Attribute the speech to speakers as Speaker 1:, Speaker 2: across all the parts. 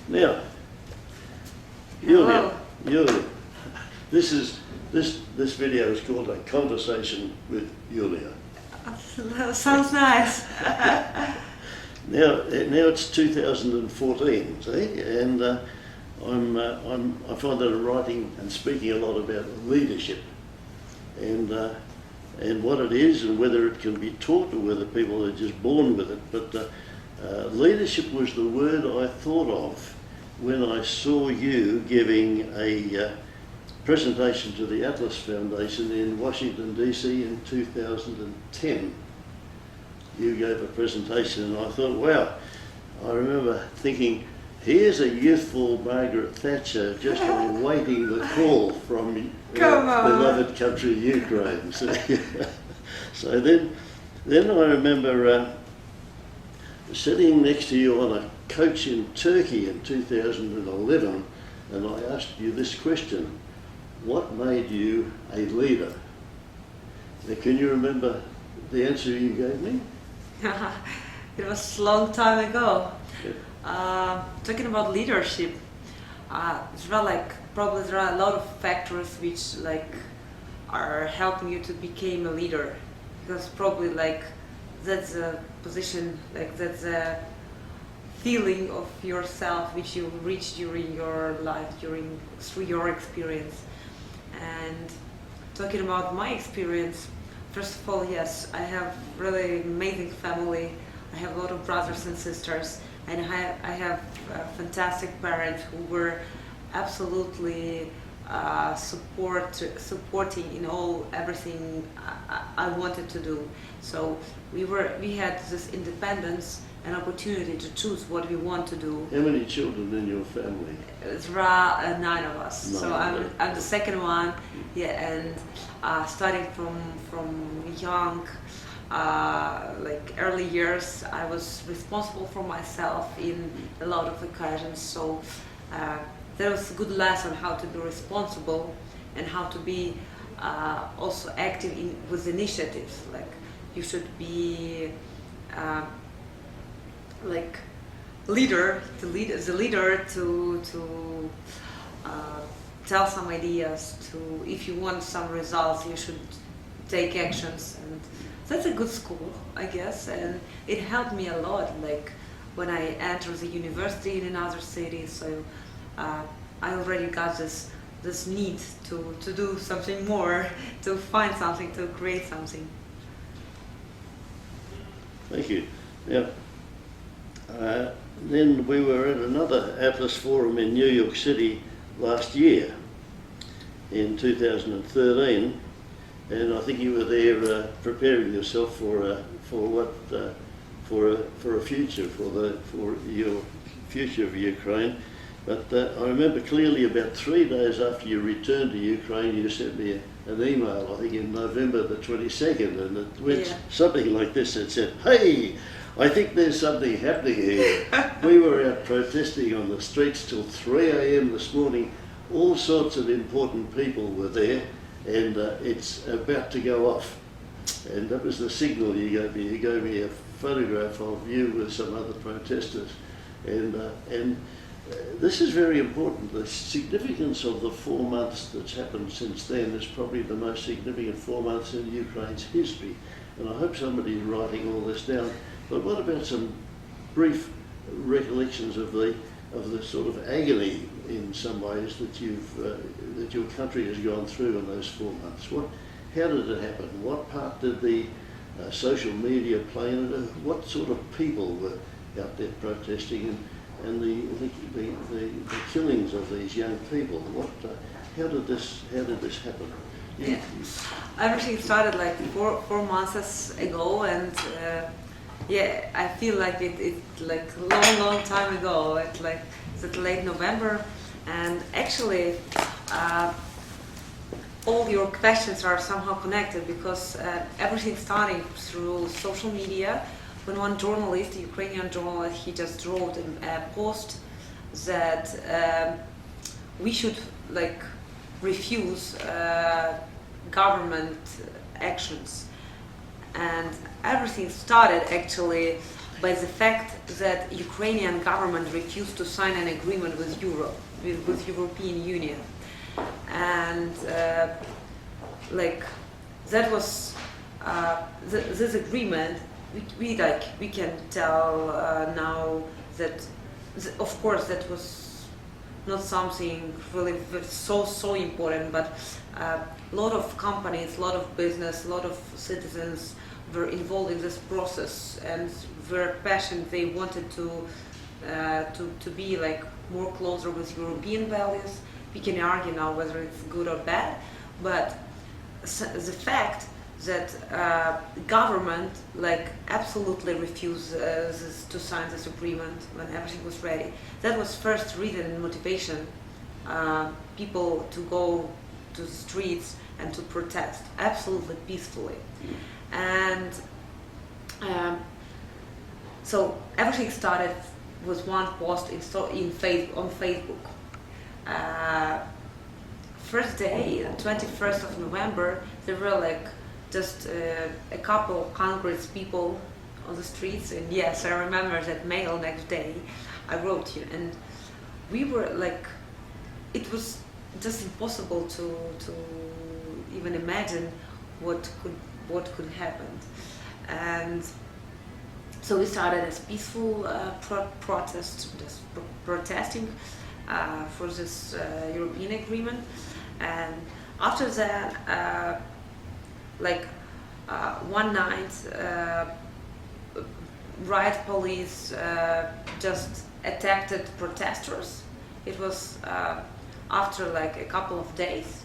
Speaker 1: Now, Yuliya, this video is called A Conversation with Yuliya.
Speaker 2: Sounds nice.
Speaker 1: Now it's 2014, see, and I find that I'm writing and speaking a lot about leadership, and what it is, and whether it can be taught or whether people are just born with it. But leadership was the word I thought of when I saw you giving a presentation to the Atlas Foundation in Washington DC in 2010. You gave a presentation and I thought, wow, I remember thinking, here's a youthful Margaret Thatcher just awaiting the call from beloved country Ukraine. So then I remember sitting next to you on a coach in Turkey in 2011, and I asked you this question: what made you a leader? Now, can you remember the answer you gave me?
Speaker 2: It was a long time ago.
Speaker 1: Yeah.
Speaker 2: Talking about leadership, probably there are a lot of factors which are helping you to become a leader, because probably that's a position, that's a feeling of yourself which you reach during your life, through your experience. And talking about my experience, first of all, yes, I have really amazing family. I have a lot of brothers and sisters, and I have fantastic parents who were absolutely supporting in everything I wanted to do. So we had this independence and opportunity to choose what we want to do.
Speaker 1: How many children in your family?
Speaker 2: There are 9 of us.
Speaker 1: Nine,
Speaker 2: So I'm the second one. Yeah, and starting from young, early years, I was responsible for myself in a lot of occasions. So there was a good lesson how to be responsible and how to be also active with initiatives. You should be leader to tell some ideas. If you want some results, you should take actions, and that's a good school, I guess. And it helped me a lot. When I entered the university in another city, so I already got this need to do something more, to find something, to create something.
Speaker 1: Thank you. Now, then we were at another Atlas Forum in New York City last year, in 2013, and I think you were there preparing yourself for a future, for your future of Ukraine. But I remember clearly about 3 days after you returned to Ukraine, you sent me an email, I think in November the 22nd, and it went something like this. It said, "Hey, I think there's something happening here." We were out protesting on the streets till 3 a.m. this morning. All sorts of important people were there, and it's about to go off. And that was the signal you gave me. You gave me a photograph of you with some other protesters. And this is very important. The significance of the 4 months that's happened since then is probably the most significant 4 months in Ukraine's history. And I hope somebody's writing all this down. But what about some brief recollections of the sort of agony, in some ways, that your country has gone through in those 4 months? How did it happen? What part did the social media play in it? What sort of people were out there protesting, and the killings of these young people? How did this happen?
Speaker 2: Yeah, everything started 4 months ago, and I feel like it's long time ago. It's late November, and actually all your questions are somehow connected, because everything starting through social media. When one journalist, a Ukrainian journalist, he just wrote a post that we should refuse government actions, and everything started actually by the fact that Ukrainian government refused to sign an agreement with Europe, with European Union, and that was this agreement. We can tell now that of course that was not something really so important, but a lot of companies, a lot of business, a lot of citizens were involved in this process and were passionate. They wanted to be like more closer with European values. We can argue now whether it's good or bad, but the fact that government like absolutely refused to sign this agreement when everything was ready. That was first reason and motivation people to go to the streets and to protest absolutely peacefully. And so everything started with one post on Facebook. First day, 21st of November, there were like just a couple of hundreds people on the streets, and yes, I remember that mail next day. I wrote you, and we were like, it was just impossible to even imagine what could happen. And so we started as peaceful protest, just protesting for this European agreement, and after that. One night, riot police just attacked protesters. It was after like a couple of days,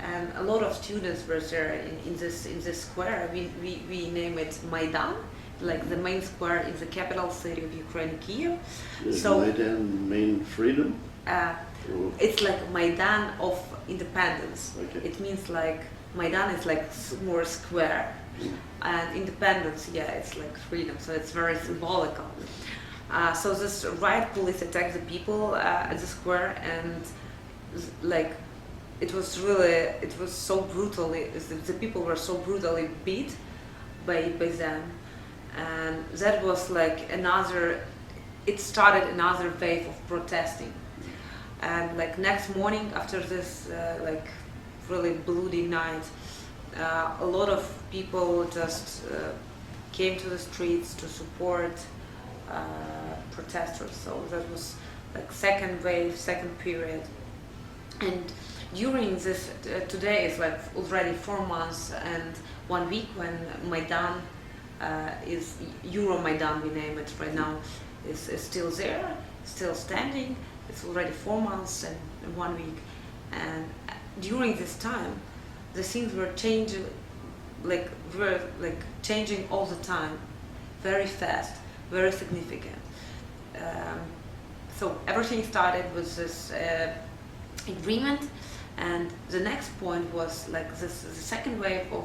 Speaker 2: and a lot of students were there in this square. We name it Maidan, like the main square in the capital city of Ukraine, Kiev.
Speaker 1: Does
Speaker 2: So
Speaker 1: Maidan mean freedom?
Speaker 2: it's like Maidan of independence.
Speaker 1: Okay.
Speaker 2: It means like Maidan is like more square, and independence, yeah, it's like freedom. So it's very symbolical. So this riot police attacked the people at the square, and like it was so brutally. The people were so brutally beat by them, and that was like another. It started another wave of protesting, and like next morning after this really bloody night, a lot of people just came to the streets to support protesters. So that was like second wave, second period. And during this, today is like already 4 months and 1 week when Maidan is Euromaidan, we name it right now, is still there, still standing. It's already 4 months and 1 week. And during this time, the things were changing, changing all the time, very fast, very significant. So everything started with this agreement, and the next point was like the second wave of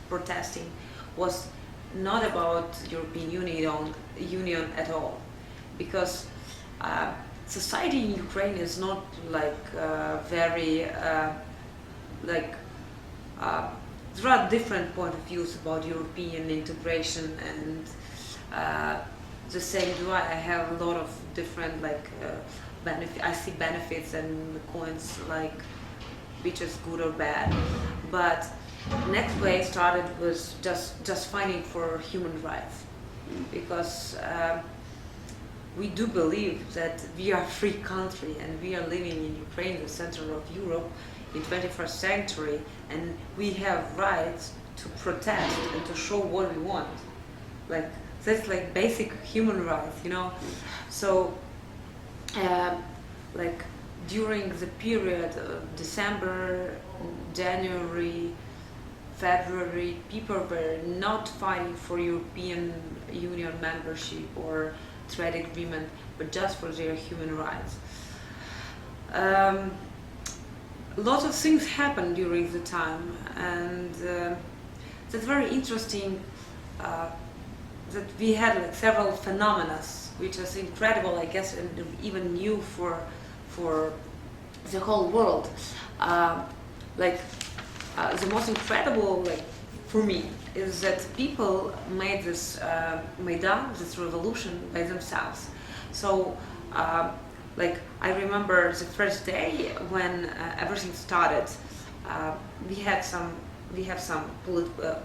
Speaker 2: protesting was not about European Union at all, because society in Ukraine is not like very there are different point of views about European integration, and the same do I. I have a lot of different benefit. I see benefits and coins like which is good or bad, but next wave started with just fighting for human rights, because we do believe that we are a free country and we are living in Ukraine, the center of Europe, in 21st century, and we have rights to protest and to show what we want. Like that's like basic human rights, you know. So like during the period of December, January, February, people were not fighting for European Union membership or trade agreement, but just for their human rights. Lots of things happened during the time, and that's very interesting that we had like several phenomena, which is incredible, I guess, and even new for the whole world. The most incredible for me is that people made this Maidan, this revolution by themselves. So like I remember the first day when everything started, we have some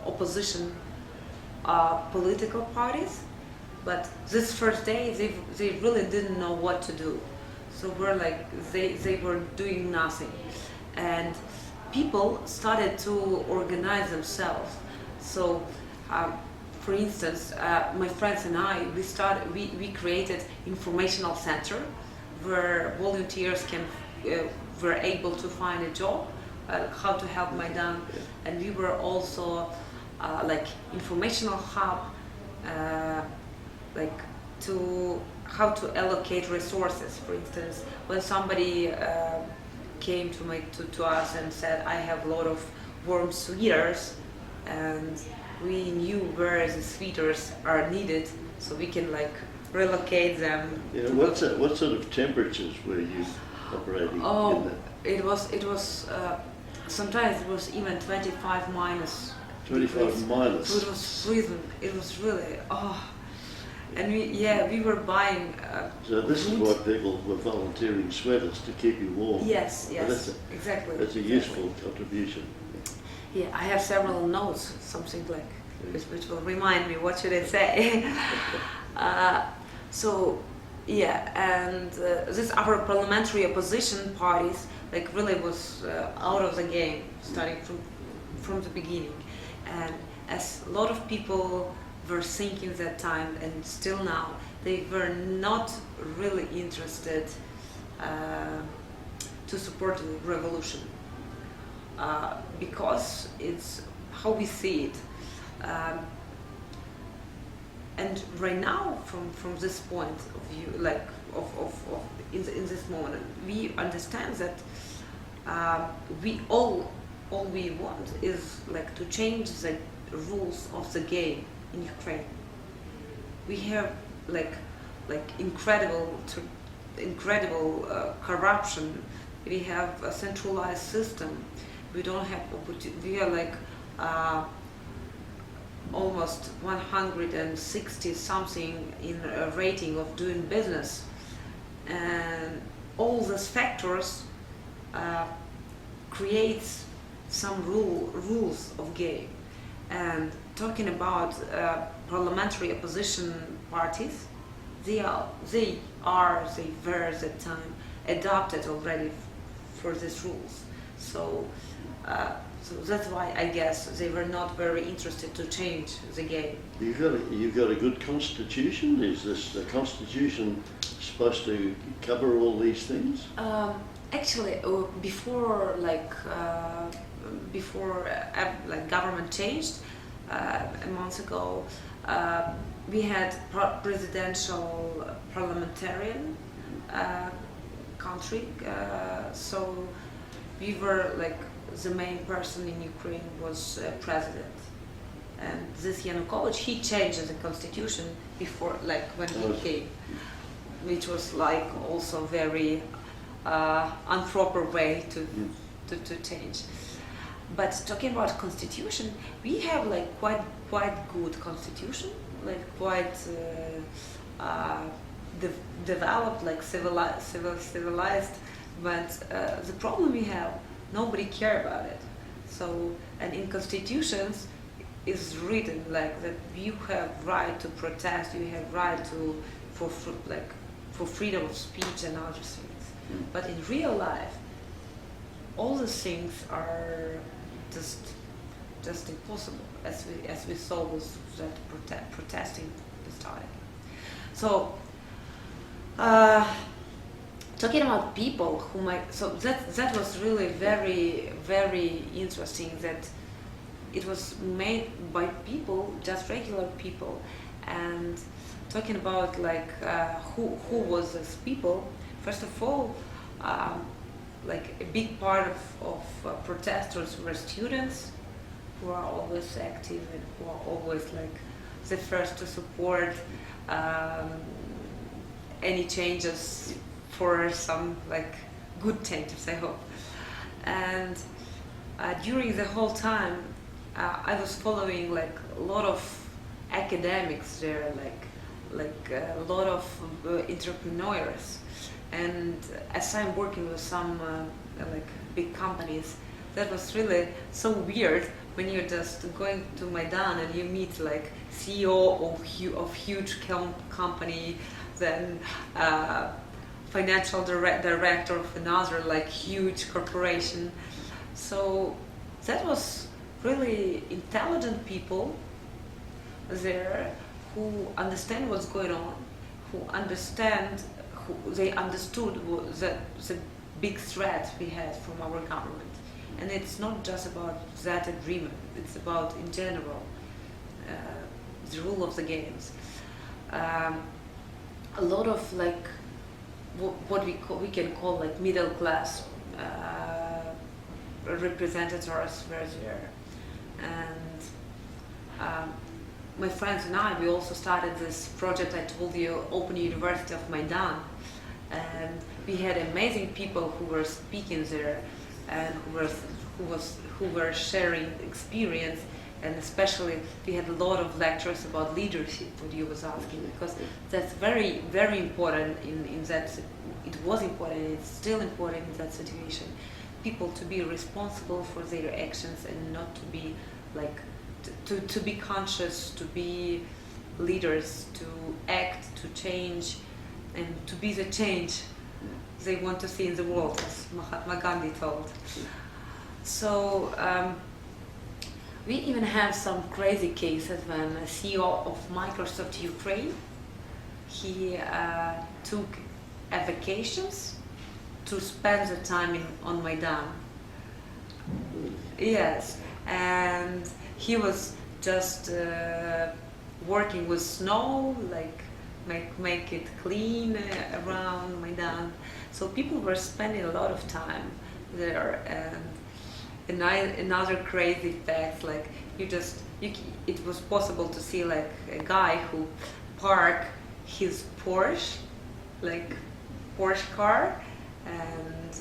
Speaker 2: opposition political parties, but this first day they really didn't know what to do. So we're like they were doing nothing, and people started to organize themselves. So for instance, my friends and I, we created informational center where volunteers were able to find a job, how to help Maidan, and we were also like informational hub, like to how to allocate resources. For instance, when somebody came to us and said, I have a lot of warm sweaters, and we knew where the sweaters are needed, so we can like relocate them.
Speaker 1: Yeah, what sort of temperatures were you operating in that?
Speaker 2: It was sometimes it was even 25 minus.
Speaker 1: 25 minus.
Speaker 2: So it was freezing. It was really and we were buying.
Speaker 1: So this is why people were volunteering sweaters to keep you warm.
Speaker 2: Yes,
Speaker 1: Exactly. That's a
Speaker 2: exactly.
Speaker 1: useful contribution.
Speaker 2: Yeah, I have several notes, something like which will remind me what should I say. So yeah, and this our parliamentary opposition parties like really was out of the game starting from the beginning, and as a lot of people were thinking that time and still now, they were not really interested to support the revolution because it's how we see it. And right now, from this point of view, like in this moment, we understand that we all we want is like to change the rules of the game in Ukraine. We have like incredible corruption. We have a centralized system. We don't have we are like almost 160 something in a rating of doing business, and all these factors creates some rules of game. And talking about parliamentary opposition parties, they were at the time adopted already for these rules. So that's why I guess they were not very interested to change the game.
Speaker 1: You've got a good constitution. Is the constitution supposed to cover all these things?
Speaker 2: Actually, before government changed a month ago, we had presidential parliamentarian country, so we were like the main person in Ukraine was president, and this Yanukovych, he changed the constitution before, like when he came, which was like also very improper way to change. But talking about constitution, we have like quite good constitution, like quite developed, like civilized. But the problem we have, nobody care about it. So, and in constitutions is written like that you have right to protest, you have right to for freedom of speech and other things. But in real life, all the things are just impossible, as we saw with that protesting started. So talking about people who might, so that was really very, very interesting, that it was made by people, just regular people. And talking about like who was these people, first of all, like a big part of protesters were students who are always active and who are always like the first to support any changes, for some like good changes, I hope. And during the whole time, I was following like a lot of academics there, like a lot of entrepreneurs, and as I'm working with some like big companies, that was really so weird when you're just going to Maidan and you meet like CEO of huge company, then financial director of another like huge corporation. So that was really intelligent people there who understand what's going on, they understood the big threat we had from our government. And it's not just about that agreement, it's about in general the rule of the games. A lot of like what we can call like middle class representatives were there, and my friends and I, we also started this project I told you, Open University of Maidan, and we had amazing people who were speaking there and who were sharing experience, and especially we had a lot of lectures about leadership, what you was asking, because that's very, very important in that, it was important, it's still important in that situation. People to be responsible for their actions and not to be like, to be conscious, to be leaders, to act, to change, and to be the change they want to see in the world, as Mahatma Gandhi told. So we even have some crazy cases when a CEO of Microsoft Ukraine, he took vacations to spend the time on Maidan. Yes, and he was just working with snow, like make it clean around Maidan. So people were spending a lot of time there, and another crazy fact, like it was possible to see like a guy who parked his Porsche, like Porsche car, and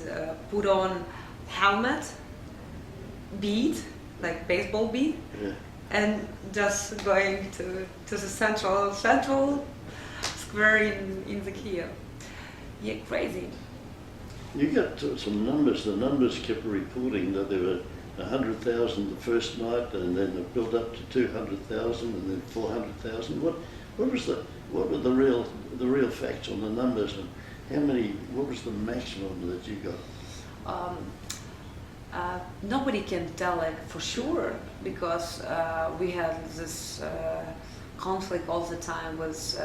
Speaker 2: put on helmet, bead, like baseball bead,
Speaker 1: Yeah.
Speaker 2: and just going to the central square in the Kiev. Yeah, crazy.
Speaker 1: You got some numbers. The numbers kept reporting that there were 100,000 the first night, and then it built up to 200,000, and then 400,000. What were the real facts on the numbers, and how many? What was the maximum that you got?
Speaker 2: Nobody can tell like for sure, because we had this conflict all the time with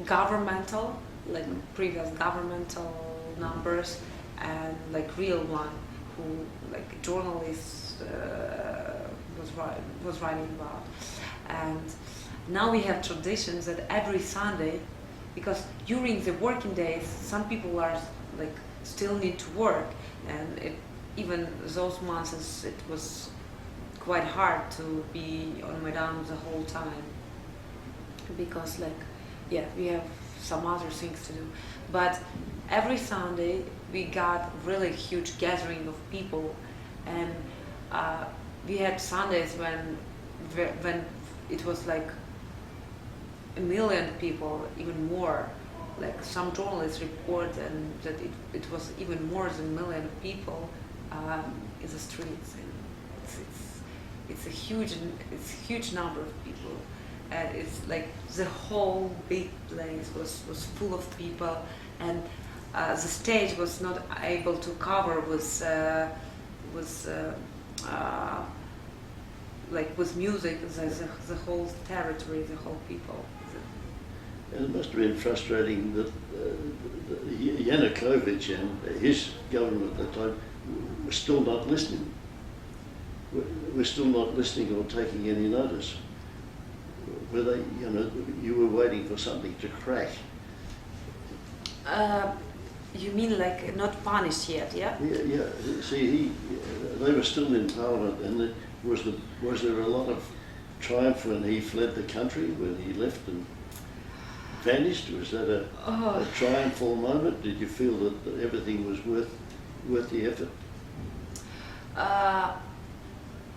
Speaker 2: governmental, like previous governmental numbers, and like real one who like journalists was writing about. And now we have traditions that every Sunday, because during the working days some people are like still need to work, and even those months it was quite hard to be on Maidan the whole time, because like we have some other things to do. But every Sunday we got really huge gathering of people, and we had Sundays when it was like 1 million people, even more. Like some journalists report and that it was even more than 1 million people in the streets, and it's a huge number of people, and it's like the whole big place was full of people, and the stage was not able to cover with music the whole territory, the whole people.
Speaker 1: And it must have been frustrating that Yanukovych and his government at the time were still not listening. We're still not listening or taking any notice. Were they, you were waiting for something to crack.
Speaker 2: You mean like not punished yet, yeah?
Speaker 1: Yeah. See, they were still in Parliament, and was there a lot of triumph when he fled the country, when he left and vanished? Was that a triumphal moment? Did you feel that everything was worth the effort?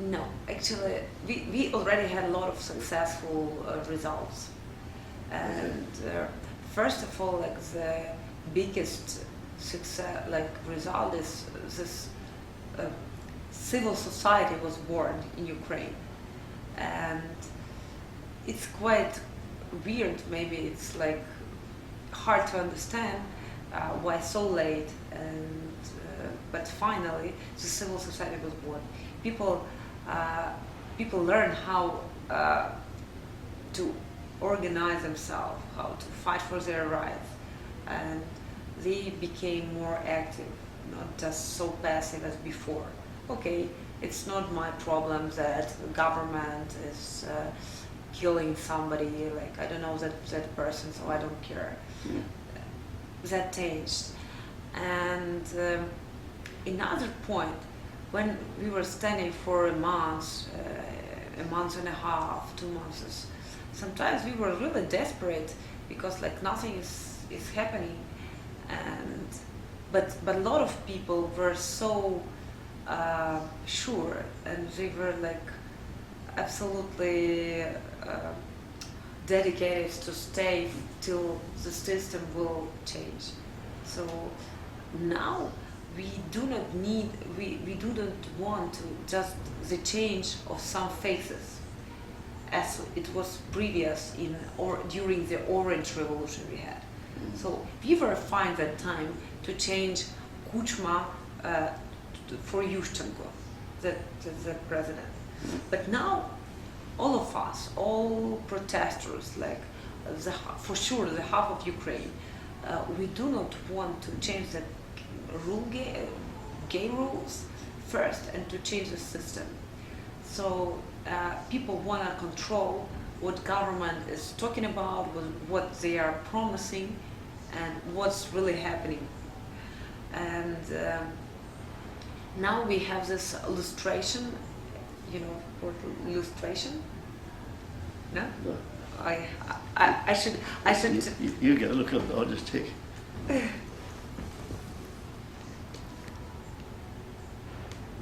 Speaker 2: No, actually, we already had a lot of successful results. And first of all, like the biggest success, like result is this civil society was born in Ukraine, and it's quite weird. Maybe it's like hard to understand why so late, and but finally the civil society was born. People learn how to organize themselves, how to fight for their rights, and they became more active, not just so passive as before. Okay, it's not my problem that the government is killing somebody, like I don't know that person, so I don't care. That changed. And another point, when we were standing for a month and a half, 2 months, sometimes we were really desperate because like nothing is happening, and but a lot of people were so sure, and they were like absolutely dedicated to stay till the system will change. So now we do not want to just the change of some faces as it was previous in or during the Orange Revolution we had. So we were fine that time to change Kuchma for Yushchenko, the president. But now all of us, all protesters, like for sure the half of Ukraine, we do not want to change the gay rules first and to change the system. So people want to control what government is talking about, what they are promising, and what's really happening. And now we have this illustration, for illustration. No?
Speaker 1: No.
Speaker 2: I should.
Speaker 1: You go look at it, I'll just take.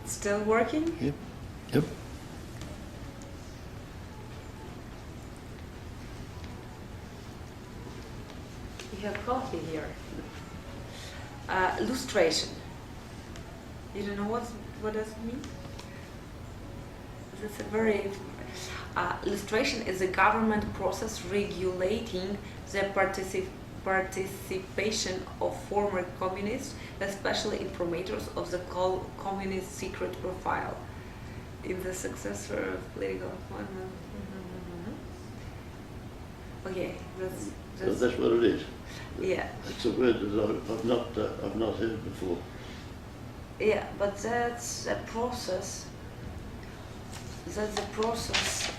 Speaker 2: Still working?
Speaker 1: Yep. Yep.
Speaker 2: You have coffee here. Illustration. You don't know what does it mean? That's a very illustration is a government process regulating the participation of former communists, especially informators of the communist secret profile in the successor of political appointment. Okay,
Speaker 1: So that's what it is.
Speaker 2: Yeah.
Speaker 1: It's a word that I've not heard before.
Speaker 2: Yeah, but that's a process. That's a process.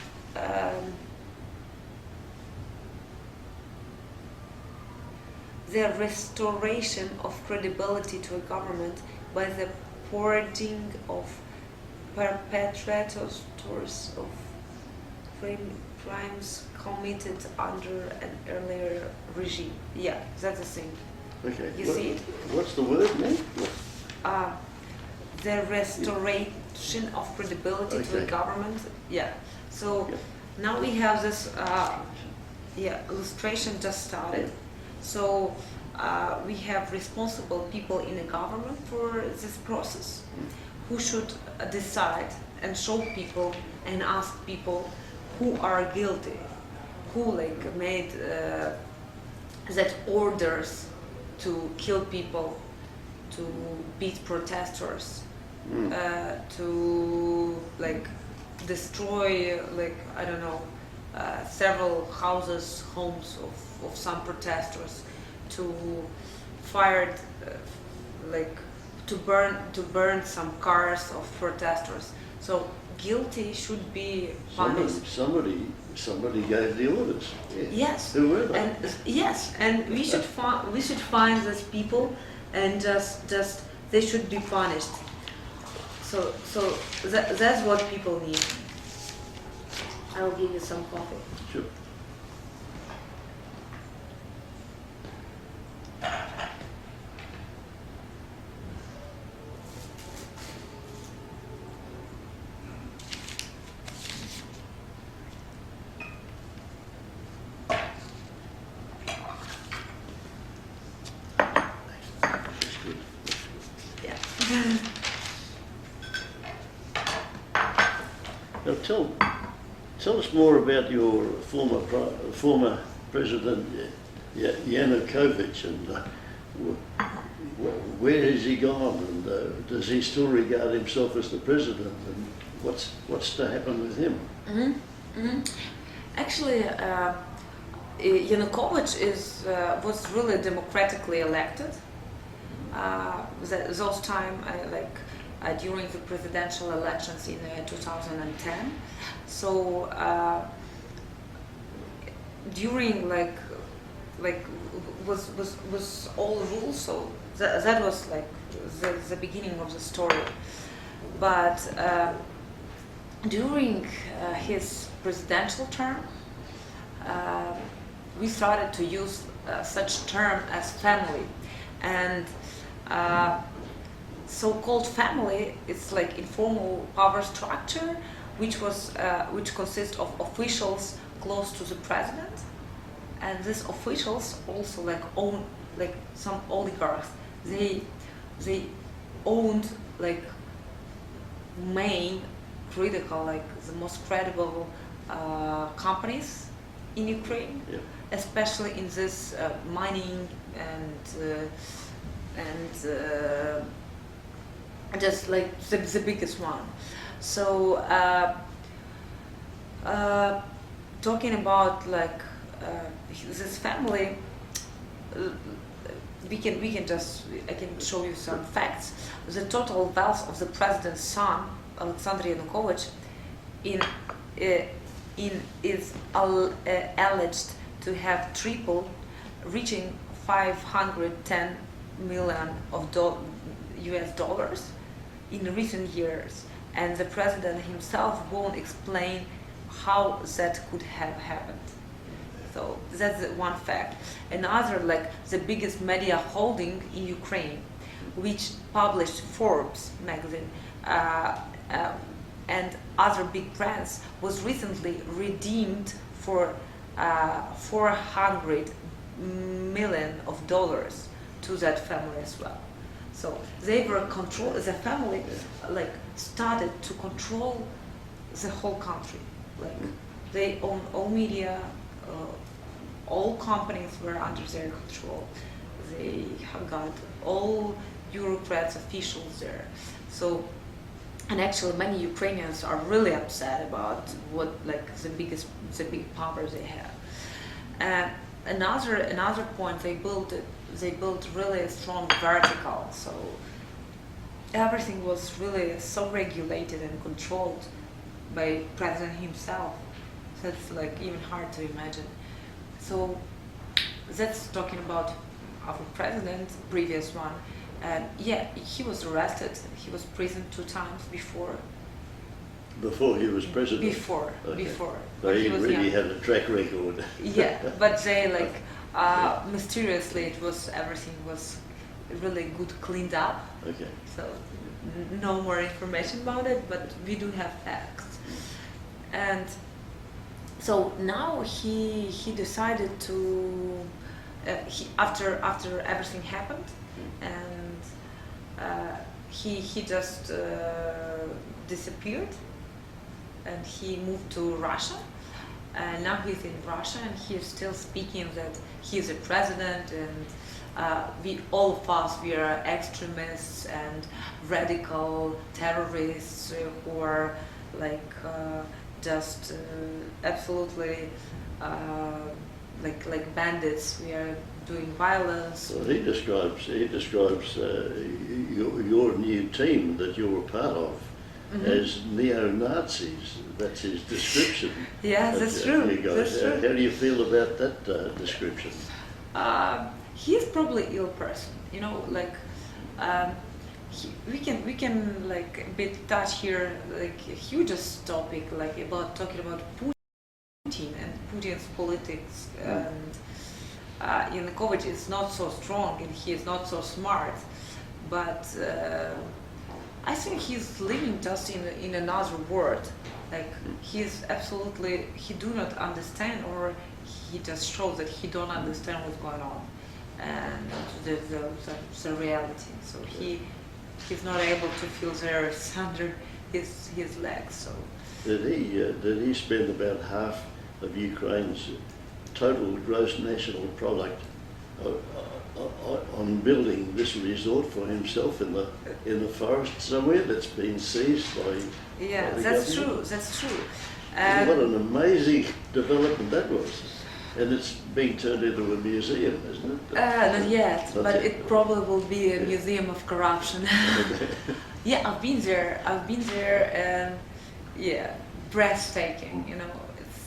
Speaker 2: The restoration of credibility to a government by the purging of perpetrators of crimes committed under an earlier regime. Yeah, that's the thing.
Speaker 1: Okay.
Speaker 2: You see it?
Speaker 1: What's the word mean?
Speaker 2: The restoration of credibility to a government. Yeah. So now we have this illustration just started. So we have responsible people in the government for this process who should decide and show people and ask people who are guilty, who like made that orders to kill people, to beat protesters, to like destroy, like I don't know, several houses, homes of some protesters, to fire, to burn some cars of protesters. So guilty should be punished.
Speaker 1: Somebody gave the orders. Yeah.
Speaker 2: Yes.
Speaker 1: Who were they?
Speaker 2: And yes, and we should find those people, and just they should be punished. So that's what people need. I will give you some coffee.
Speaker 1: Sure. Now tell us more about your former President Yanukovych, and where has he gone, and does he still regard himself as the president, and what's to happen with him?
Speaker 2: Actually, Yanukovych was really democratically elected. Those time, during the presidential elections in 2010. So during was all rules. So that was like the beginning of the story. But during his presidential term, we started to use such term as family, and so-called family is like informal power structure, which consists of officials close to the president, and these officials also own some oligarchs. They owned main critical, the most credible companies in Ukraine,
Speaker 1: Yeah.
Speaker 2: especially in this mining and just the biggest one. So talking about this family, I can show you some facts. The total wealth of the president's son, Alexander Yanukovych, is alleged to have tripled, reaching 510 million of US dollars in recent years, and the president himself won't explain how that could have happened. So that's one fact. Another, the biggest media holding in Ukraine, which published Forbes magazine and other big brands, was recently redeemed for $400 million to that family as well. So they were the family started to control the whole country. They own all media, all companies were under their control. They have got all bureaucrats, officials there. So, and actually many Ukrainians are really upset about what the big power they have. And another point, they built really a strong vertical. So everything was really so regulated and controlled by president himself. That's even hard to imagine. So that's talking about our president, previous one. Yeah, he was arrested. He was imprisoned 2 times before.
Speaker 1: Before he was president?
Speaker 2: Before.
Speaker 1: So he
Speaker 2: was
Speaker 1: really
Speaker 2: young.
Speaker 1: had a track record.
Speaker 2: Yeah, but they mysteriously everything was really good cleaned up.
Speaker 1: Okay.
Speaker 2: So no more information about it, but we do have facts. And so now he decided to after everything happened, and he just disappeared, and he moved to Russia. And now he's in Russia, and he's still speaking that he's a president, and all of us, we are extremists and radical terrorists who are just absolutely like bandits. We are doing violence.
Speaker 1: Well, he describes your new team that you're a part of as neo-Nazis. That's his description.
Speaker 2: Yeah, that's true. That's true.
Speaker 1: How do you feel about that description?
Speaker 2: He's probably ill person. We can a bit touch here a hugest topic about talking about Putin and Putin's politics, and Yanukovych is not so strong and he is not so smart, but I think he's living just in another world. He do not understand, or he just shows that he don't understand what's going on and the reality. So he's not able to feel their his legs. So
Speaker 1: Did he spend about half of Ukraine's total gross national product on building this resort for himself in the forest somewhere that's been seized by
Speaker 2: yeah,
Speaker 1: the
Speaker 2: that's
Speaker 1: government?
Speaker 2: true. That's true.
Speaker 1: What an amazing development that was. And it's being turned into a museum, isn't it?
Speaker 2: Not yet,
Speaker 1: Not
Speaker 2: but
Speaker 1: yet.
Speaker 2: it probably will be a museum of corruption. Yeah, I've been there. And yeah, breathtaking. You know, it's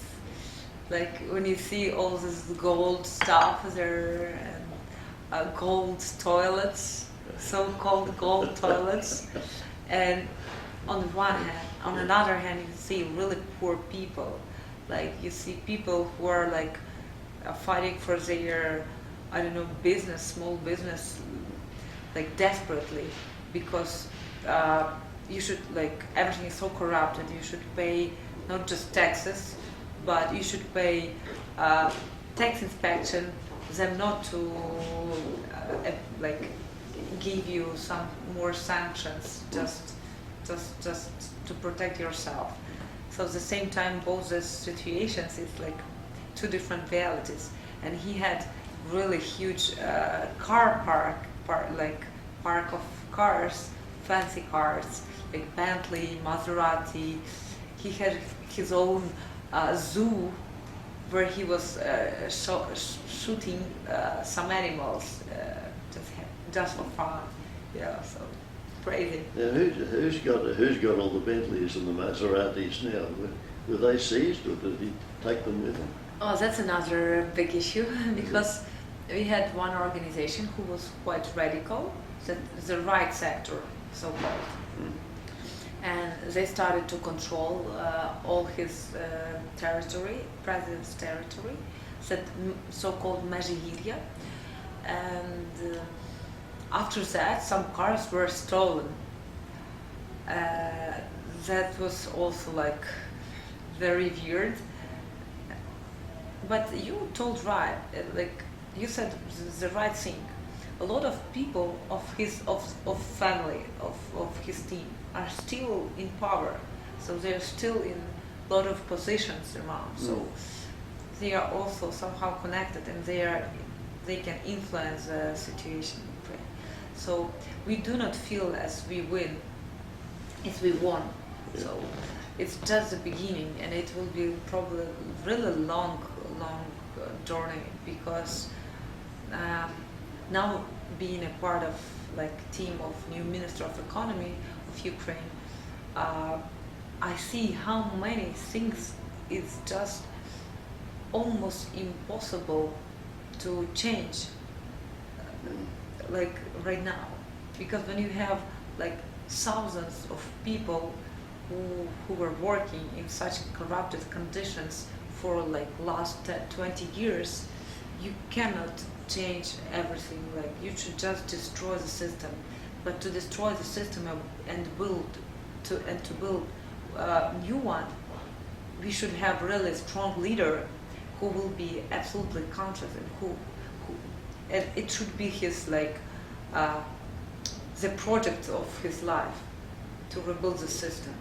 Speaker 2: like when you see all this gold stuff there and gold toilets, so-called gold toilets, and on the one hand, on another hand, you see really poor people. Like you see people who are like fighting for their, I don't know, business, small business, like desperately, because you should, like, everything is so corrupted. You should pay not just taxes, but you should pay tax inspection, them not to like give you some more sanctions, just to protect yourself. So at the same time, both these situations is like two different realities. And he had really huge car park of cars, fancy cars, like Bentley, Maserati. He had his own zoo where he was shooting some animals just for fun. Yeah, so crazy.
Speaker 1: Now, who's got all the Bentleys and the Maseratis now? Were they seized, or did he take them with him?
Speaker 2: Oh, that's another big issue because we had one organization who was quite radical, the right sector, so-called. And they started to control all his territory, president's territory, so-called Межигір'я. And after that, some cars were stolen. That was also like very weird. But you told right, like you said the right thing. A lot of people of his family of his team are still in power, so they're still in a lot of positions around. So they are also somehow connected, and they can influence the situation in Ukraine. So we do not feel as we win, as we won. So it's just the beginning, and it will be probably really long journey, because now being a part of like team of new Minister of Economy of Ukraine, I see how many things it's just almost impossible to change like right now, because when you have like thousands of people who were working in such corrupted conditions for like last 20 years, you cannot change everything. Like you should just destroy the system, but to destroy the system and build a new one, we should have really strong leader who will be absolutely conscious, and who and it should be his like the project of his life to rebuild the system.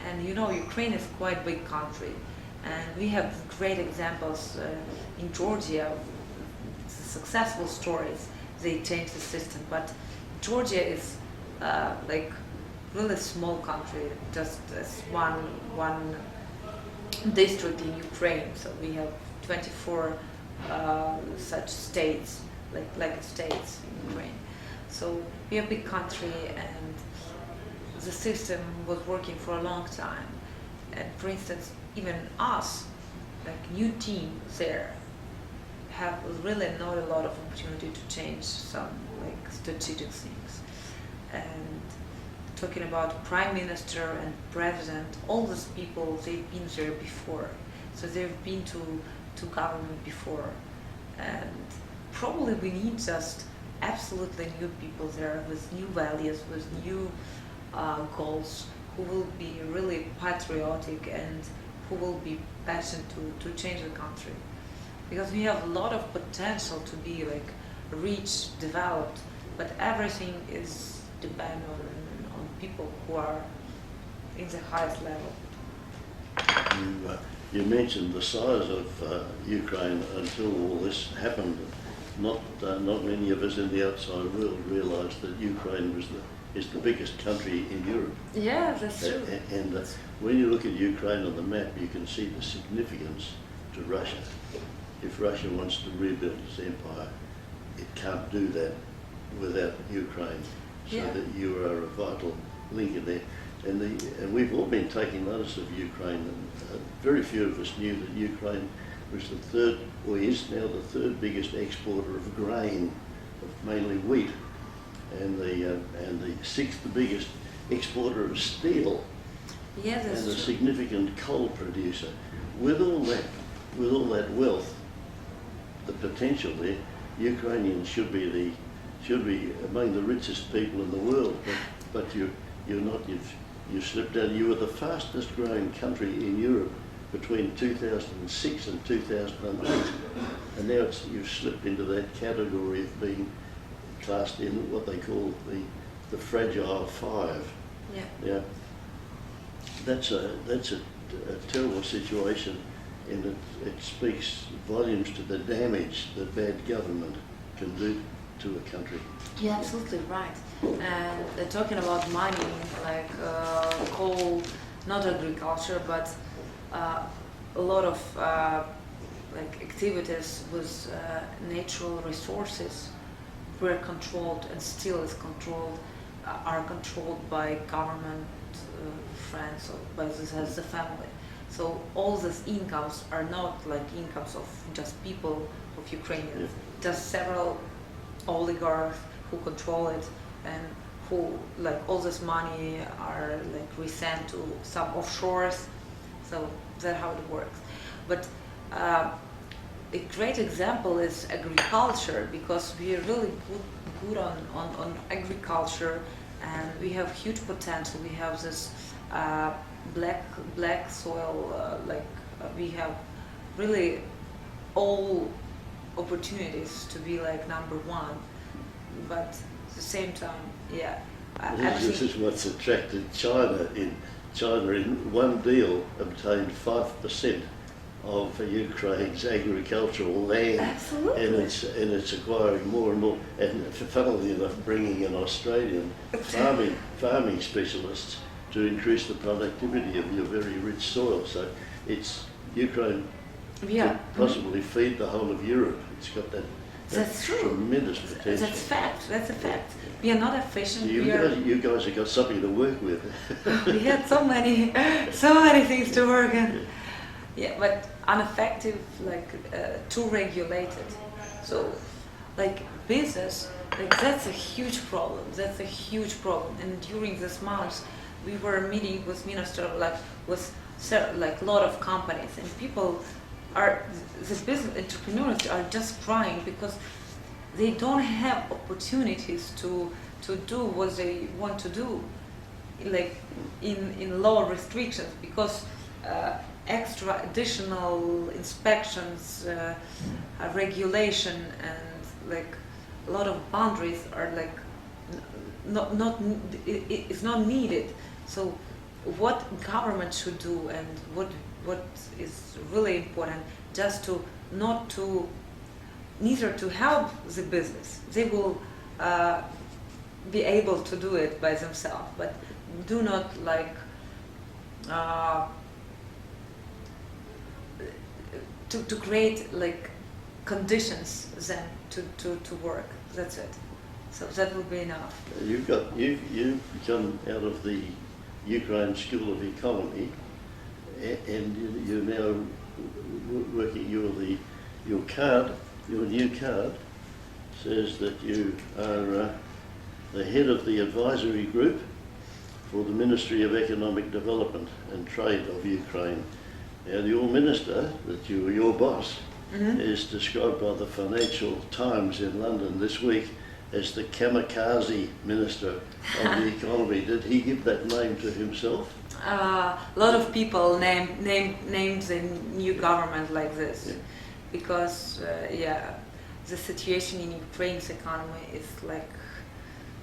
Speaker 2: And you know, Ukraine is quite a big country, and we have great examples in Georgia, successful stories. They changed the system, but Georgia is like really small country, just as one district in Ukraine. So we have 24 such states, like states in Ukraine. So we are a big country, and the system was working for a long time. And for instance, even us, like new team there, have really not a lot of opportunity to change some like strategic things. And talking about prime minister and president, all these people, they've been there before. So they've been to government before. And probably we need just absolutely new people there with new values, with new goals, who will be really patriotic and who will be passionate to change the country. Because we have a lot of potential to be like rich, developed, but everything is dependent on people who are in the highest level.
Speaker 1: You mentioned the size of Ukraine until all this happened. Not many of us in the outside world realised that Ukraine is the biggest country in Europe.
Speaker 2: Yeah, that's true.
Speaker 1: And when you look at Ukraine on the map, you can see the significance to Russia. If Russia wants to rebuild its empire, it can't do that without Ukraine. So that you are a vital link in there. And we've all been taking notice of Ukraine. And very few of us knew that Ukraine was the third, or is now the third biggest exporter of grain, of mainly wheat, and the sixth biggest exporter of steel,
Speaker 2: Yeah, that's
Speaker 1: and a
Speaker 2: true.
Speaker 1: significant coal producer. With all that wealth, the potential there, Ukrainians should be among the richest people in the world. But you're not. You've slipped out. You were the fastest growing country in Europe between 2006 and 2008, and now you've slipped into that category of being classed in what they call the fragile five.
Speaker 2: Yeah.
Speaker 1: Yeah, that's a terrible situation, and it speaks volumes to the damage that bad government can do to a country.
Speaker 2: You're absolutely right. And talking about money, like coal, not agriculture, but a lot of like activities with natural resources were controlled and still is controlled, are controlled by government, friends, or by this as the family. So all these incomes are not like incomes of just people, of Ukrainians, just several oligarchs who control it, and who like all this money are like resent to some offshores. So that's how it works. But a great example is agriculture, because we are really good on agriculture, and we have huge potential. We have this black soil, we have really all opportunities to be like number one, but at the same time,
Speaker 1: This is what's attracted China. China in one deal obtained 5% of Ukraine's agricultural land.
Speaker 2: Absolutely.
Speaker 1: And it's acquiring more and more. And funnily enough, bringing in Australian farming specialists to increase the productivity of your very rich soil. So it's Ukraine could possibly feed the whole of Europe. It's got that
Speaker 2: That's true.
Speaker 1: Tremendous potential.
Speaker 2: That's fact. That's a fact. We are not efficient.
Speaker 1: You guys have got something to work with.
Speaker 2: We had so many things to work on. Yeah, but ineffective, like too regulated. So, like business, like that's a huge problem. That's a huge problem. And during this month, we were meeting with minister, with a lot of companies, and people the business entrepreneurs are just crying because they don't have opportunities to do what they want to do, like in lower restrictions, because extra additional inspections, regulation, and like a lot of boundaries are like it's not needed. So what government should do, and what is really important, just neither to help the business, they will be able to do it by themselves, but do not like to create like conditions then to work. That's it. So that will be enough.
Speaker 1: You've come out of the Ukraine School of Economy, and you're now working. Your new card says that you are the head of the advisory group for the Ministry of Economic Development and Trade of Ukraine. Now, your minister, your boss, is described by the Financial Times in London this week as the kamikaze minister of the economy. Did he give that name to himself?
Speaker 2: A lot of people name the new government like this, because the situation in Ukraine's economy is like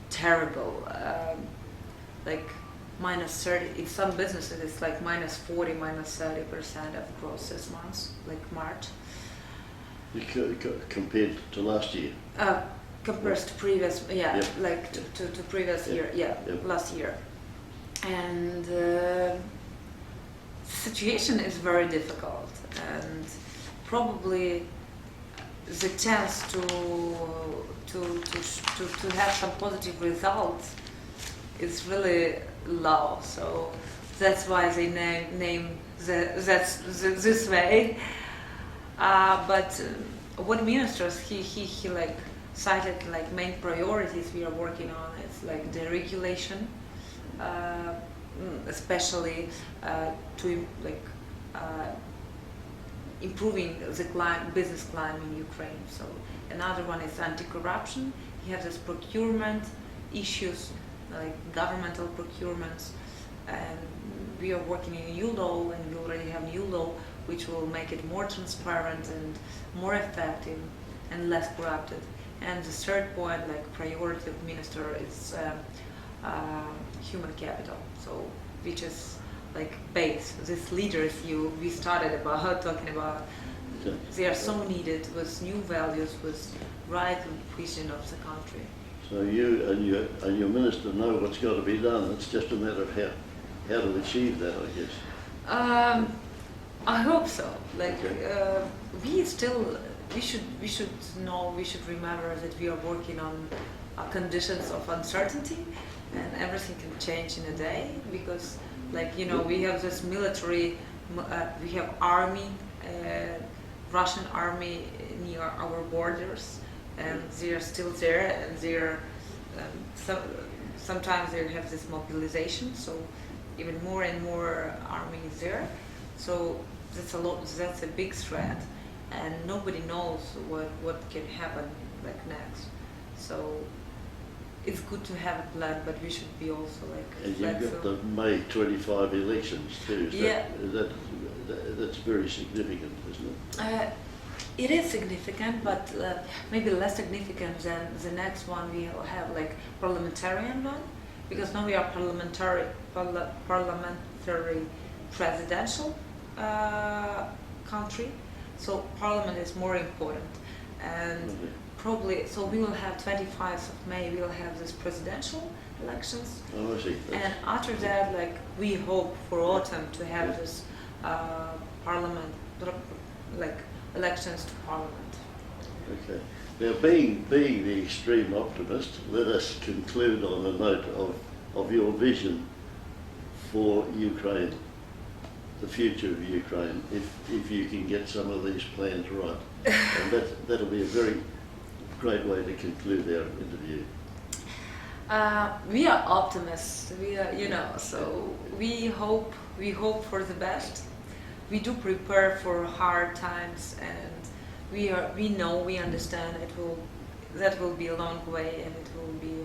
Speaker 2: terrible. Like minus 30. In some businesses, it's like minus 40, minus 30% of gross this month, like March.
Speaker 1: Compared to last year?
Speaker 2: Compares to previous, yeah,
Speaker 1: Yep.
Speaker 2: like to previous
Speaker 1: Yep.
Speaker 2: year, yeah,
Speaker 1: Yep.
Speaker 2: last year. And the situation is very difficult, and probably the chance to have some positive results is really low. So that's why they name this way. But what ministers he like cited like main priorities we are working on is like deregulation, especially to like improving the business climate in Ukraine. So another one is anti-corruption. You have this procurement issues, like governmental procurements, and we are working in a new law, and we already have new law which will make it more transparent and more effective and less corrupted. And the third point, like priority of minister, is human capital. So which is like base. These leaders we started about talking about, they are so needed with new values, with right vision of the country.
Speaker 1: So you and your minister know what's got to be done. It's just a matter of how to achieve that, I guess.
Speaker 2: I hope so. Like
Speaker 1: Okay.
Speaker 2: we should remember that we are working on conditions of uncertainty, and everything can change in a day, because like we have this military, we have army, Russian army near our borders, and they are still there, and they're sometimes they have this mobilization, so even more and more army is there. So that's a big threat, and nobody knows what can happen like next. So it's good to have a plan, but we should be also like
Speaker 1: And you've got
Speaker 2: flexible.
Speaker 1: the May 25 elections too.
Speaker 2: Yeah.
Speaker 1: That's very significant, isn't it?
Speaker 2: It is significant, but maybe less significant than the next one. We will have like parliamentarian one, because now we are parliamentary presidential country. So parliament is more important, and
Speaker 1: Okay.
Speaker 2: probably so we will have 25th of May. We will have this presidential elections.
Speaker 1: Oh, I see.
Speaker 2: And after that, like we hope for autumn to have this parliament, like elections to parliament.
Speaker 1: Okay. Now, being the extreme optimist, let us conclude on a note of your vision for Ukraine, the future of Ukraine, if you can get some of these plans right. And that'll be a very great way to conclude our interview.
Speaker 2: We are optimists. We are, so we hope for the best. We do prepare for hard times, and we understand that will be a long way, and it will be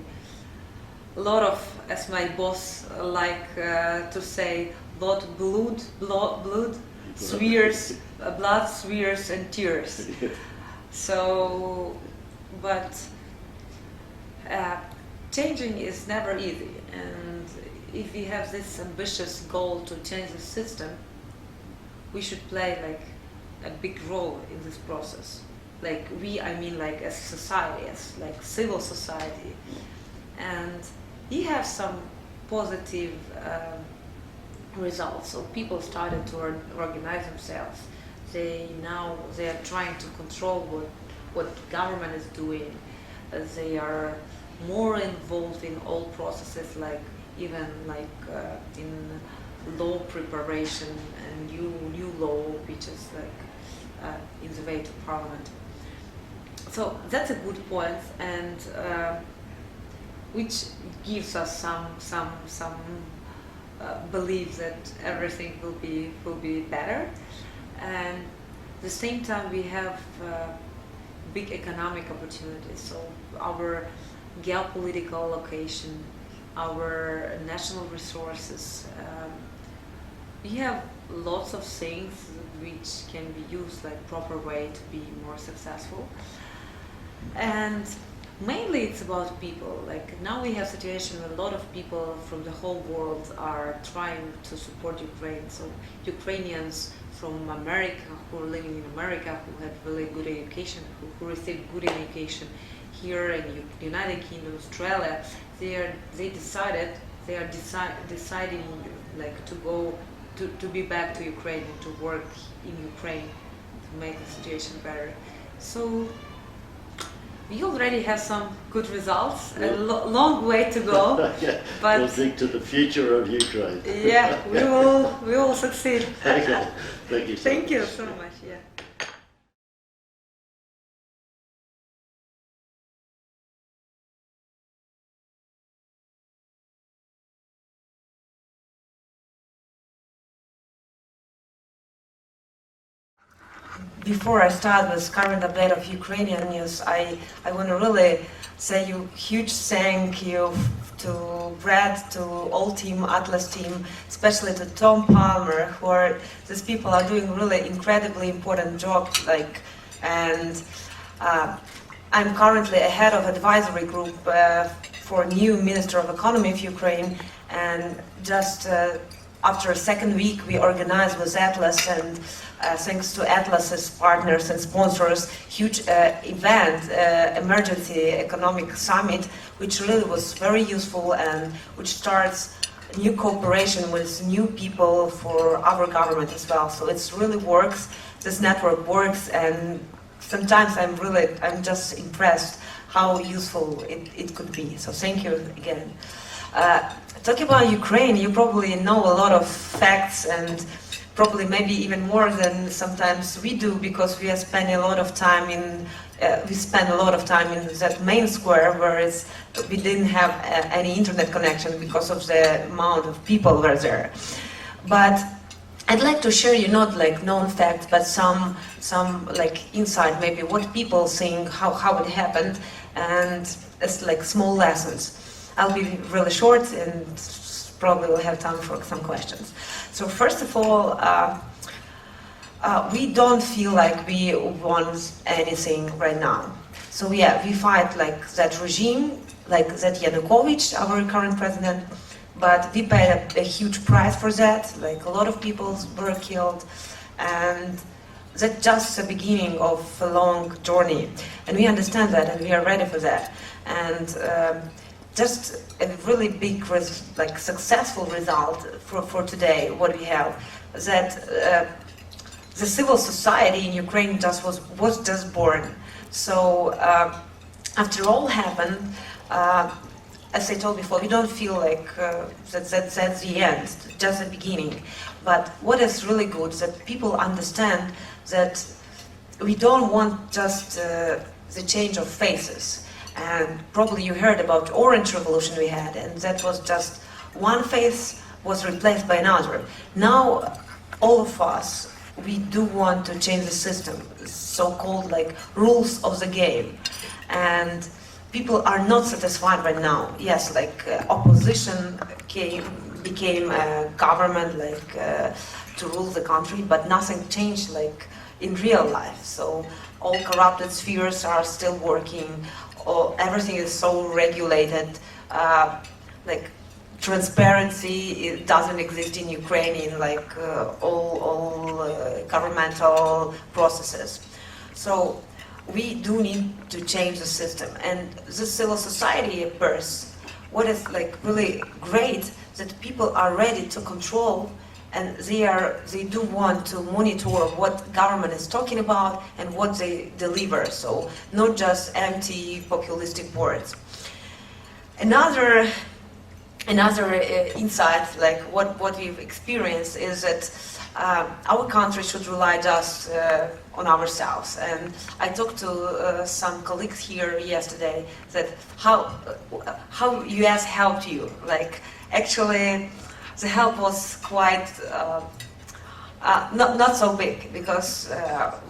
Speaker 2: a lot of, as my boss like to say, blood, swears, blood, swears, and tears. So, but changing is never easy, and if we have this ambitious goal to change the system, we should play like a big role in this process. Like I mean like as society, as like civil society. And we have some positive results. So people started to organize themselves. They are trying to control what government is doing. They are more involved in all processes, like even like in law preparation and new law, which is like in the way to parliament. So that's a good point, and which gives us some belief that everything will be better. And at the same time, we have big economic opportunities. So our geopolitical location, our national resources. We have lots of things which can be used like proper way to be more successful. And Mainly it's about people. Like now we have situation where a lot of people from the whole world are trying to support Ukraine. So Ukrainians from America who are living in America, who had really good education, who received good education here in United Kingdom, Australia, they are deciding like to go to be back to Ukraine and to work in Ukraine to make the situation better. So we already have some good results, a long way to go,
Speaker 1: Okay.
Speaker 2: but
Speaker 1: We'll think to the future of Ukraine.
Speaker 2: yeah, we will succeed.
Speaker 1: Okay. Thank you so
Speaker 2: Thank
Speaker 1: much.
Speaker 2: you so much. Yeah. Before I start with current update of Ukrainian news, I want to really say you huge thank you to Brad, to all team, Atlas team, especially to Tom Palmer, who are, these people are doing really incredibly important job, like, and I'm currently a head of advisory group for new Minister of Economy of Ukraine, and just after a second week we organized with Atlas, and thanks to Atlas's partners and sponsors, huge event, emergency economic summit, which really was very useful and which starts new cooperation with new people for our government as well. So it really works, this network works, and sometimes I'm just impressed how useful it could be. So thank you again. Talking about Ukraine, you probably know a lot of facts, and probably maybe even more than sometimes we do, because we are spending a lot of time in that main square where we didn't have any internet connection because of the amount of people were there. But I'd like to share you not like known facts, but some like insight, maybe what people think, how it happened, and it's like small lessons. I'll be really short and probably will have time for some questions. So first of all, we don't feel like we want anything right now. So yeah, we fight like that regime, like that Yanukovych, our current president, but we paid a huge price for that. Like a lot of people were killed, and that's just the beginning of a long journey. And we understand that, and we are ready for that. And just a really big, like successful result for today, what we have, that the civil society in Ukraine was just born. So after all happened, as I told before, we don't feel like that's the end, just the beginning. But what is really good is that people understand that we don't want just the change of faces. And probably you heard about Orange Revolution we had, and that was just one face was replaced by another. Now, all of us, we do want to change the system, so-called like rules of the game. And people are not satisfied right now. Yes, like opposition became a government, like to rule the country, but nothing changed like in real life. So all corrupted spheres are still working. Everything is so regulated, like transparency, it doesn't exist in Ukraine in like all governmental processes. So we do need to change the system, and the civil society first, what is like really great that people are ready to control, and they do want to monitor what government is talking about and what they deliver, so not just empty populistic words. Another insight, like what we've experienced, is that our country should rely just on ourselves. And I talked to some colleagues here yesterday that how US helped you. Like actually, the help was quite not so big, because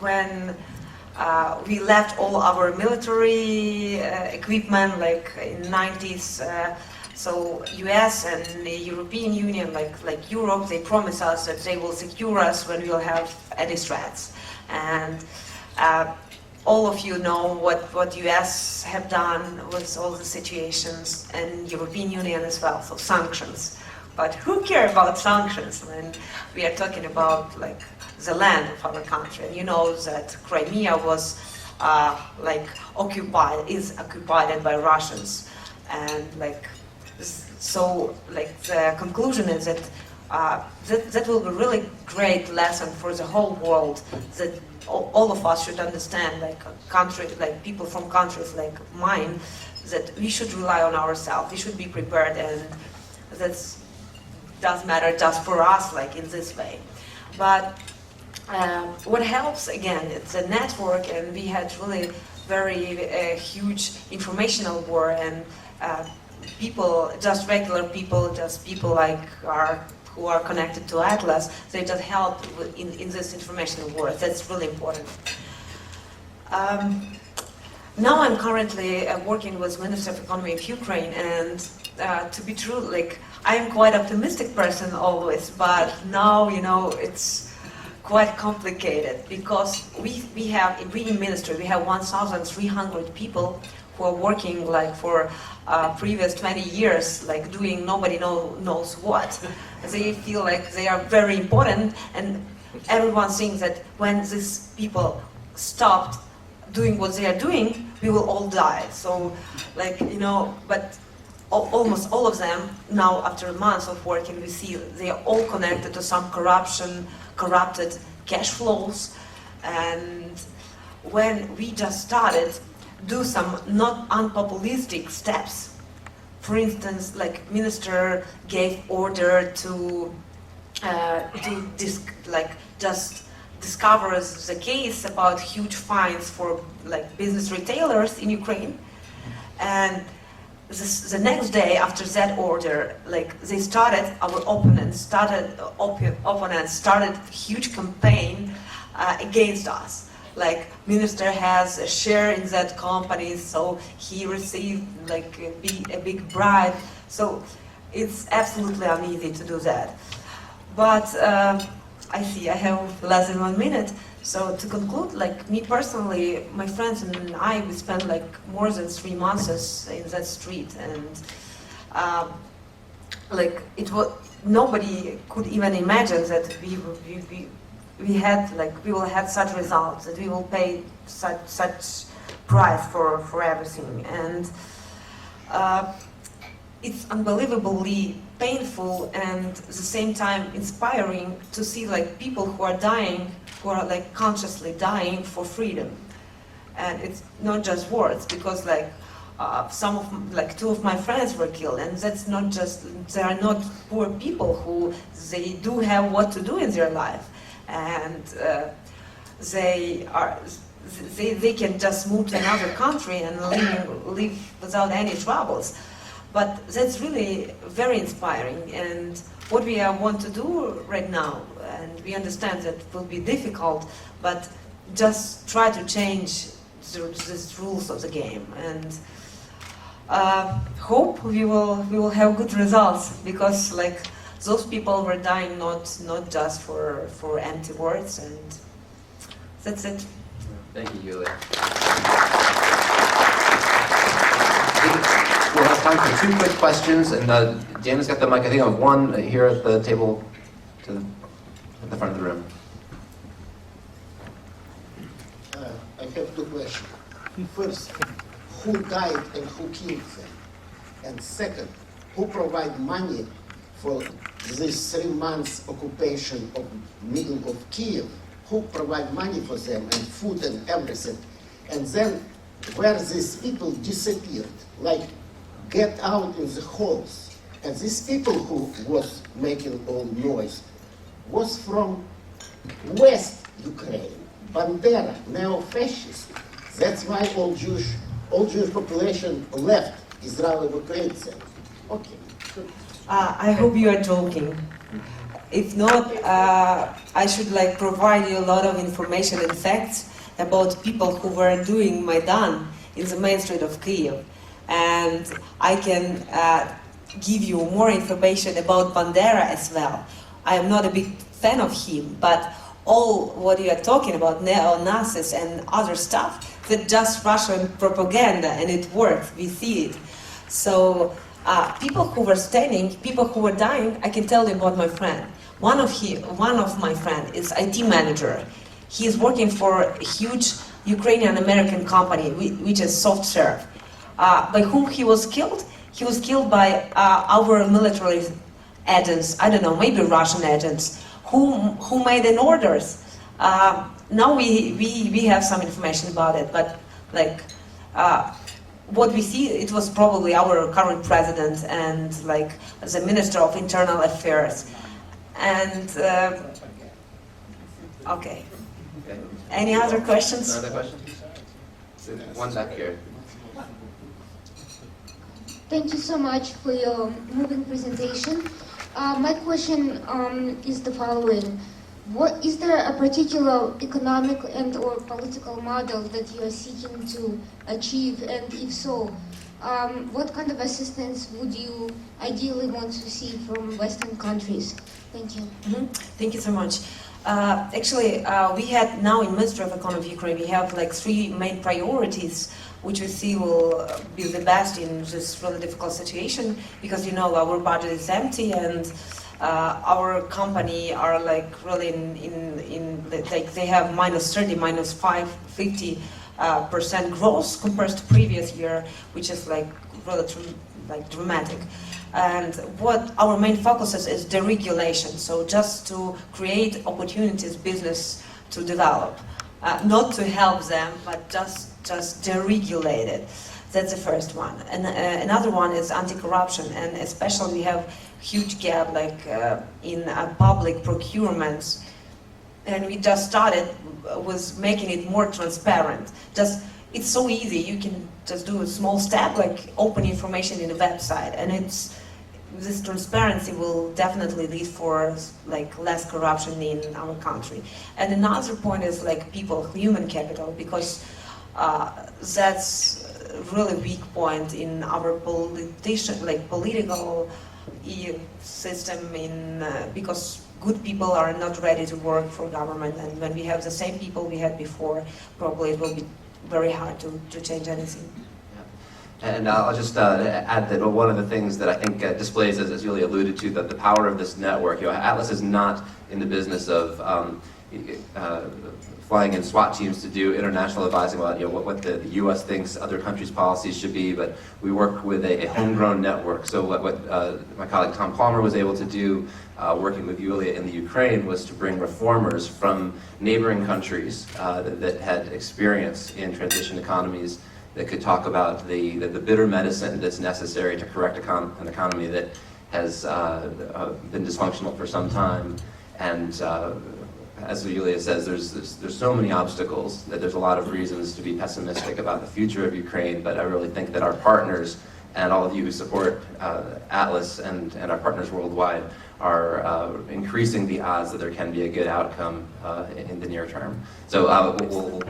Speaker 2: when we left all our military equipment, like in 90s. So US and the European Union, like Europe, they promise us that they will secure us when we'll have any threats. And
Speaker 3: all of you know what US have done with all the situations, and European Union as well, so sanctions. But who cares about sanctions when we are talking about like the land of our country? And you know that Crimea was is occupied by Russians, and so the conclusion is that that will be a really great lesson for the whole world, that all of us should understand, like a country, like people from countries like mine, that we should rely on ourselves, we should be prepared, and that doesn't matter just for us, like in this way. But what helps, again, it's a network, and we had really very huge informational war, and people, just regular people, just people like who are connected to Atlas, they just help in this informational war. That's really important. Now I'm currently working with Minister of Economy of Ukraine, and to be true, like I'm quite optimistic person always, but now, you know, it's quite complicated, because we have in ministry, we have 1,300 people who are working like for previous 20 years, like doing nobody knows what. They feel like they are very important, and everyone thinks that when these people stopped doing what they are doing, we will all die. So, like, you know, but almost all of them now, after months of working, we see they are all connected to some corrupted cash flows. And when we just started do some not unpopulistic steps, for instance, like minister gave order to just discover the case about huge fines for like business retailers in Ukraine, and the next day after that order, like they started, our opponents started huge campaign against us. Like minister has a share in that company, so he received like a big bribe. So it's absolutely uneasy to do that. But I see I have less than 1 minute. So to conclude, like me personally, my friends and I, we spent like more than 3 months in that street, and like it was, nobody could even imagine that we will have such results, that we will pay such price for everything. And it's unbelievably painful and at the same time inspiring to see like people who are dying, who are like consciously dying for freedom. And it's not just words, because like two of my friends were killed, and that's not just, they are not poor people who, they do have what to do in their life, and they can just move to another country and live without any troubles. But that's really very inspiring, and what we want to do right now, and we understand that it will be difficult, but just try to change the rules of the game, and hope we will have good results, because like those people were dying not just for empty words, and that's it.
Speaker 4: Thank you, Yuliya. We'll have time for 2 quick questions, and Dana's got the mic. I think I have one here at the table at the front of the room.
Speaker 5: I have 2 questions. First, who died and who killed them? And second, who provide money for this 3 months occupation of middle of Kiev? Who provide money for them and food and everything? And then where these people disappeared, like get out in the halls. And these people who was making all noise was from West Ukraine, Bandera, neo-fascist. That's why all Jewish population left, Israel evacuated them. Okay. Good.
Speaker 3: I hope you are joking. If not, I should like provide you a lot of information and facts about people who were doing Maidan in the main street of Kiev. And I can give you more information about Bandera as well. I am not a big fan of him, but all what you are talking about, neo-Nazis and other stuff, that's just Russian propaganda, and it works, we see it. So people who were standing, people who were dying, I can tell you about my friend. One of my friend is IT manager. He is working for a huge Ukrainian-American company, which is SoftServe. By whom he was killed? He was killed by our military agents, I don't know, maybe Russian agents, who made an orders. Now we have some information about it, but like what we see, it was probably our current president and like the Minister of Internal Affairs. And okay. Any other questions?
Speaker 4: Another question? One back here.
Speaker 6: Thank you so much for your moving presentation. My question is the following. Is there a particular economic and/or political model that you are seeking to achieve, and if so, what kind of assistance would you ideally want to see from Western countries? Thank you.
Speaker 3: Thank you so much. Actually, we had now in Ministry of Economy of Ukraine, we have like 3 main priorities which we see will be the best in this really difficult situation, because you know our budget is empty and our company are like really like they have -30, -50% growth compared to previous year, which is like really dramatic. And what our main focus is deregulation, so just to create opportunities business to develop, not to help them, but just deregulate it. That's the first one. And another one is anti-corruption, and especially we have huge gap like in public procurements, and we just started with making it more transparent. It's so easy, you can just do a small step like open information in a website, and this transparency will definitely lead for like less corruption in our country. And another point is like people, human capital, because that's a really weak point in our political system because good people are not ready to work for government, and when we have the same people we had before, probably it will be very hard to change anything.
Speaker 4: And I'll just add that one of the things that I think displays, as Yuliya alluded to, the power of this network. Atlas is not in the business of flying in SWAT teams to do international advising about what the U.S. thinks other countries' policies should be, but we work with a homegrown network. So what my colleague Tom Palmer was able to do working with Yuliya in the Ukraine was to bring reformers from neighboring countries that had experience in transition economies that could talk about the bitter medicine that's necessary to correct an economy that has been dysfunctional for some time. And as Yuliya says, there's so many obstacles that there's a lot of reasons to be pessimistic about the future of Ukraine, but I really think that our partners and all of you who support Atlas and our partners worldwide are increasing the odds that there can be a good outcome in the near term. So we'll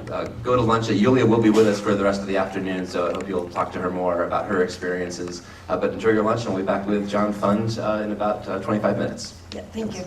Speaker 4: go to lunch. Yuliya will be with us for the rest of the afternoon, so I hope you'll talk to her more about her experiences. But enjoy your lunch, and we'll be back with John Fund in about 25 minutes.
Speaker 3: Yeah, thank you.